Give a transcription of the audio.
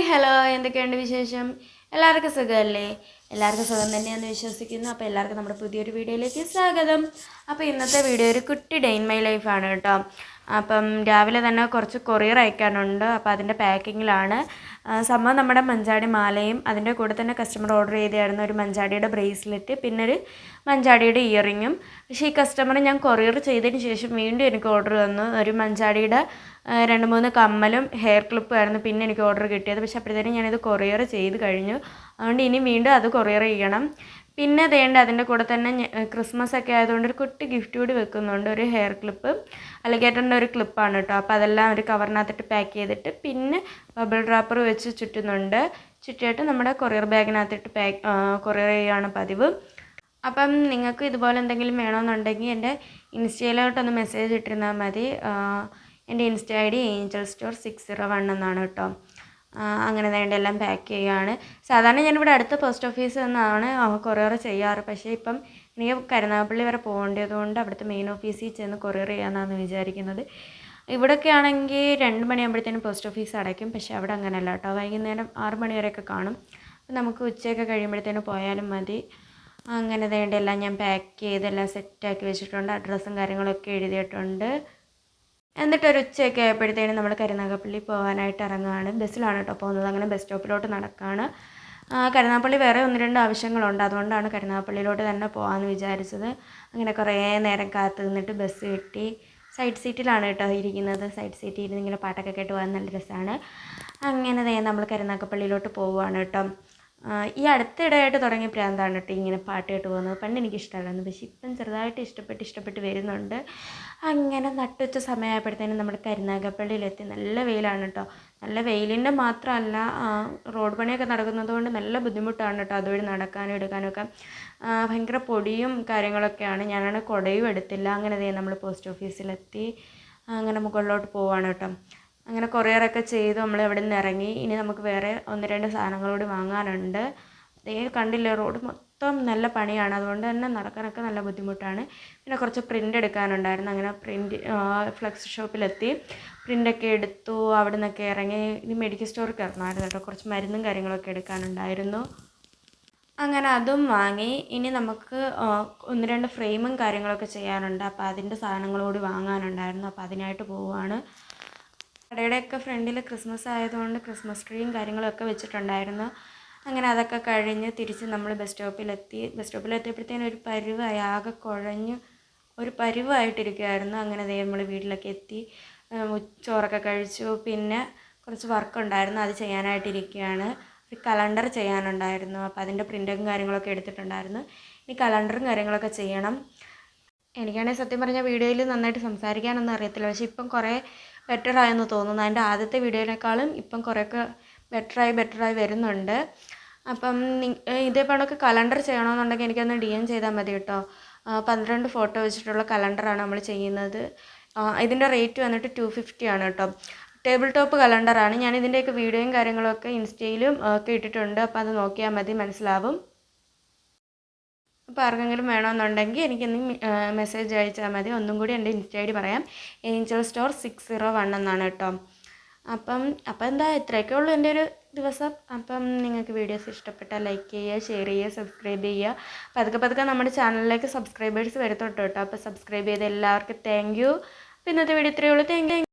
Hello, എന്തൊക്കെയുണ്ട് വിശേഷം? എല്ലാവർക്കും സുഖമല്ലേ? എല്ലാവർക്കും സുഖം തന്നെയാണെന്ന് വിശ്വസിക്കുന്നു. അപ്പോൾ എല്ലാവർക്കും നമ്മുടെ പുതിയൊരു വീഡിയോയിലേക്ക് സ്വാഗതം. അപ്പോൾ ഇന്നത്തെ വീഡിയോ ഒരു കുട്ടി ഡേ ഇൻ മൈ ലൈഫാണ് കേട്ടോ. അപ്പം രാവിലെ തന്നെ കുറച്ച് കൊറിയർ അയക്കാനുണ്ട്. അപ്പോൾ അതിൻ്റെ പാക്കിങ്ങിലാണ്. സംഭവം നമ്മുടെ മഞ്ചാടി മാലയും അതിൻ്റെ കൂടെ തന്നെ കസ്റ്റമർ ഓർഡർ ചെയ്തായിരുന്നു ഒരു മഞ്ചാടിയുടെ ബ്രേസ്ലെറ്റ്, പിന്നെ ഒരു മഞ്ചാടിയുടെ ഇയറിങ്ങും. പക്ഷേ ഈ കസ്റ്റമർ ഞാൻ കൊറിയർ ചെയ്തതിന് ശേഷം വീണ്ടും എനിക്ക് ഓർഡർ തന്നു ഒരു മഞ്ചാടിയുടെ 2-3 കമ്മലും ഹെയർ ക്ലിപ്പും ആയിരുന്നു പിന്നെ എനിക്ക് ഓർഡർ കിട്ടിയത്. പക്ഷേ അപ്പോഴത്തേനും ഞാനിത് കൊറിയർ ചെയ്ത് കഴിഞ്ഞു. അതുകൊണ്ട് ഇനി വീണ്ടും അത് കൊറിയർ ചെയ്യണം. പിന്നെ വേണ്ട അതിൻ്റെ കൂടെ തന്നെ ക്രിസ്മസ് ഒക്കെ ആയതുകൊണ്ട് ഒരു കുട്ടി ഗിഫ്റ്റ് കൂടി വെക്കുന്നുണ്ട്. ഒരു ഹെയർ ക്ലിപ്പ്, അലിഗേറ്ററിൻ്റെ ഒരു ക്ലിപ്പാണ് കേട്ടോ. അപ്പോൾ അതെല്ലാം ഒരു കവറിനകത്തിട്ട് പാക്ക് ചെയ്തിട്ട് പിന്നെ ബബിൾ റാപ്പർ വെച്ച് ചുറ്റുന്നുണ്ട്. ചുറ്റിയിട്ട് നമ്മുടെ കൊറിയർ ബാഗിനകത്തിട്ട് കൊറിയർ ചെയ്യുകയാണ് പതിവ്. അപ്പം നിങ്ങൾക്ക് ഇതുപോലെ എന്തെങ്കിലും വേണമെന്നുണ്ടെങ്കിൽ എൻ്റെ ഇൻസ്റ്റയിലോട്ടൊന്ന് മെസ്സേജ് ഇട്ടിരുന്നാൽ മതി. എൻ്റെ ഇൻസ്റ്റ ID ഏഞ്ചൽ സ്റ്റോർ 601 എന്നാണ് കേട്ടോ. അങ്ങനെ വേണ്ട എല്ലാം പാക്ക് ചെയ്യുകയാണ്. സാധാരണ ഞാനിവിടെ അടുത്ത പോസ്റ്റ് ഓഫീസിൽ നിന്നാണ് കൊറിയർ ചെയ്യാറ്. പക്ഷേ ഇപ്പം എനിക്ക് കരുനാഗപ്പള്ളി വരെ പോകേണ്ടതുകൊണ്ട് അവിടുത്തെ മെയിൻ ഓഫീസിൽ ചെന്ന് കൊറിയർ ചെയ്യാമെന്നാണ് വിചാരിക്കുന്നത്. ഇവിടെയൊക്കെ ആണെങ്കിൽ 2 മണിയാകുമ്പോഴത്തേനും പോസ്റ്റ് ഓഫീസ് അടയ്ക്കും. പക്ഷേ അവിടെ അങ്ങനെയല്ല കേട്ടോ, വൈകുന്നേരം 6 മണി വരെയൊക്കെ കാണും. അപ്പം നമുക്ക് ഉച്ചയൊക്കെ കഴിയുമ്പോഴത്തേനും പോയാലും മതി. അങ്ങനെ വേണ്ട എല്ലാം ഞാൻ പാക്ക് ചെയ്ത് എല്ലാം സെറ്റാക്കി വെച്ചിട്ടുണ്ട്. അഡ്രസ്സും കാര്യങ്ങളൊക്കെ എഴുതിയിട്ടുണ്ട്. എന്നിട്ടൊരു ഉച്ചയൊക്കെ ആയപ്പോഴത്തേനും നമ്മൾ കരുനാഗപ്പള്ളി പോകാനായിട്ട് ഇറങ്ങുകയാണ്. ബസ്സിലാണ് കേട്ടോ പോകുന്നത്. അങ്ങനെ ബസ് സ്റ്റോപ്പിലോട്ട് നടക്കുകയാണ്. കരുനാഗപ്പള്ളി വേറെ 1-2 ആവശ്യങ്ങളുണ്ട്, അതുകൊണ്ടാണ് കരുനാഗപ്പള്ളിയിലോട്ട് തന്നെ പോകാമെന്ന് വിചാരിച്ചത്. അങ്ങനെ കുറേ നേരം കാത്ത് നിന്നിട്ട് ബസ് കിട്ടി. സൈഡ് സീറ്റിലാണ് കേട്ടോ ഇരിക്കുന്നത്. സൈഡ് സീറ്റിൽ ഇരുന്ന് ഇങ്ങനെ പാട്ടൊക്കെ കേട്ട് പോകാൻ നല്ല രസമാണ്. അങ്ങനെ നമ്മൾ കരുനാഗപ്പള്ളിയിലോട്ട് പോവുകയാണ് കേട്ടോ. ഈ അടുത്തിടെയായിട്ട് തുടങ്ങിയ പ്രാന്താണ് കേട്ടോ ഇങ്ങനെ പാട്ട് കേട്ട് പോകുന്നത്. പണ്ട് എനിക്കിഷ്ടമല്ലായിരുന്നു, പക്ഷേ ഇപ്പം ചെറുതായിട്ട് ഇഷ്ടപ്പെട്ട് വരുന്നുണ്ട്. അങ്ങനെ നട്ടുച്ച സമയമായപ്പോഴത്തേനും നമ്മുടെ കരുനാഗപ്പള്ളിയിലെത്തി. നല്ല വെയിലാണ് കേട്ടോ. നല്ല വെയിലിൻ്റെ മാത്രമല്ല, റോഡ് പണിയൊക്കെ നടക്കുന്നത് കൊണ്ട് നല്ല ബുദ്ധിമുട്ടാണ് കേട്ടോ അതുവഴി നടക്കാനും എടുക്കാനും ഒക്കെ. ഭയങ്കര പൊടിയും കാര്യങ്ങളൊക്കെയാണ്. ഞാനാണ് കുടയും എടുത്തില്ല. അങ്ങനെ നമ്മൾ പോസ്റ്റ് ഓഫീസിലെത്തി. അങ്ങനെ മുകളിലോട്ട് പോവുകയാണ് കേട്ടോ. അങ്ങനെ കൊറിയറൊക്കെ ചെയ്ത് നമ്മൾ ഇവിടെ നിന്ന് ഇറങ്ങി. ഇനി നമുക്ക് വേറെ 1-2 സാധനങ്ങൾ കൂടി വാങ്ങാനുണ്ട്. കണ്ടില്ലേ, റോഡ് മൊത്തം നല്ല പണിയാണ്, അതുകൊണ്ട് തന്നെ നടക്കാനൊക്കെ നല്ല ബുദ്ധിമുട്ടാണ്. പിന്നെ കുറച്ച് പ്രിൻ്റ് എടുക്കാനുണ്ടായിരുന്നു. അങ്ങനെ ഫ്ലെക്സ് ഷോപ്പിലെത്തി പ്രിൻ്റൊക്കെ എടുത്തു. അവിടെ നിന്നൊക്കെ ഇറങ്ങി ഇനി മെഡിക്കൽ സ്റ്റോറിൽ കയറണമായിരുന്നു കേട്ടോ. കുറച്ച് മരുന്നും കാര്യങ്ങളൊക്കെ എടുക്കാനുണ്ടായിരുന്നു. അങ്ങനെ അതും വാങ്ങി. ഇനി നമുക്ക് 1-2 ഫ്രെയിമും കാര്യങ്ങളൊക്കെ ചെയ്യാനുണ്ട്. അപ്പോൾ അതിൻ്റെ സാധനങ്ങൾ കൂടി വാങ്ങാനുണ്ടായിരുന്നു. അപ്പോൾ അതിനായിട്ട് പോവുകയാണ്. കടയുടെയൊക്കെ ഫ്രണ്ടിൽ ക്രിസ്മസ് ആയതുകൊണ്ട് ക്രിസ്മസ് ട്രീയും കാര്യങ്ങളൊക്കെ വെച്ചിട്ടുണ്ടായിരുന്നു. അങ്ങനെ അതൊക്കെ കഴിഞ്ഞ് തിരിച്ച് നമ്മൾ ബസ് സ്റ്റോപ്പിലെത്തിയപ്പോഴത്തേനും ഒരു പരുവായി, ആകെ കുഴഞ്ഞ് ഒരു പരുവായിട്ടിരിക്കുമായിരുന്നു. അങ്ങനെ നമ്മൾ വീട്ടിലൊക്കെ എത്തി. ചോറൊക്കെ കഴിച്ചു. പിന്നെ കുറച്ച് വർക്കുണ്ടായിരുന്നു, അത് ചെയ്യാനായിട്ടിരിക്കുകയാണ്. ഒരു കലണ്ടർ ചെയ്യാനുണ്ടായിരുന്നു. അപ്പോൾ അതിൻ്റെ പ്രിൻ്റും കാര്യങ്ങളൊക്കെ എടുത്തിട്ടുണ്ടായിരുന്നു. ഇനി കലണ്ടറും കാര്യങ്ങളൊക്കെ ചെയ്യണം. എനിക്കാണെങ്കിൽ സത്യം പറഞ്ഞാൽ വീഡിയോയിൽ നന്നായിട്ട് സംസാരിക്കാനൊന്നും അറിയത്തില്ല, പക്ഷേ ഇപ്പം കുറേ ബെറ്ററായെന്ന് തോന്നുന്നു. അതിൻ്റെ ആദ്യത്തെ വീഡിയോയിനേക്കാളും ഇപ്പം കുറേയൊക്കെ ബെറ്ററായി വരുന്നുണ്ട്. അപ്പം ഇതേപോലൊക്കെ കലണ്ടർ ചെയ്യണമെന്നുണ്ടെങ്കിൽ എനിക്കൊന്ന് DM ചെയ്താൽ മതി കേട്ടോ. 12 ഫോട്ടോ വെച്ചിട്ടുള്ള കലണ്ടറാണ് നമ്മൾ ചെയ്യുന്നത്. ഇതിൻ്റെ റേറ്റ് വന്നിട്ട് 250 ആണ് കേട്ടോ. ടേബിൾ ടോപ്പ് കലണ്ടറാണ്. ഞാൻ ഇതിൻ്റെയൊക്കെ വീഡിയോയും കാര്യങ്ങളൊക്കെ ഇൻസ്റ്റയിലും ഒക്കെ ഇട്ടിട്ടുണ്ട്. അപ്പോൾ അത് നോക്കിയാൽ മതി, മനസ്സിലാവും. അപ്പോൾ ആർക്കെങ്കിലും വേണമെന്നുണ്ടെങ്കിൽ എനിക്കൊന്ന് മെസ്സേജ് അയച്ചാൽ മതി. ഒന്നും കൂടി എൻ്റെ ഇൻസ്റ്റ ID പറയാം, ഏഞ്ചൽ സ്റ്റോർ 601 എന്നാണ് കേട്ടോ. അപ്പം എന്താ, ഇത്രയൊക്കെ ഉള്ളൂ എൻ്റെ ഒരു ദിവസം. അപ്പം നിങ്ങൾക്ക് വീഡിയോസ് ഇഷ്ടപ്പെട്ടാൽ ലൈക്ക് ചെയ്യുക, ഷെയർ ചെയ്യുക, സബ്സ്ക്രൈബ് ചെയ്യുക. പതുക്കെ നമ്മുടെ ചാനലിലേക്ക് സബ്സ്ക്രൈബേഴ്സ് വരത്തോട്ടോ കേട്ടോ. അപ്പോൾ സബ്സ്ക്രൈബ് ചെയ്ത എല്ലാവർക്കും താങ്ക് യു. അപ്പോൾ ഇന്നത്തെ വീഡിയോ ഇത്രയേ ഉള്ളൂ. Thank you.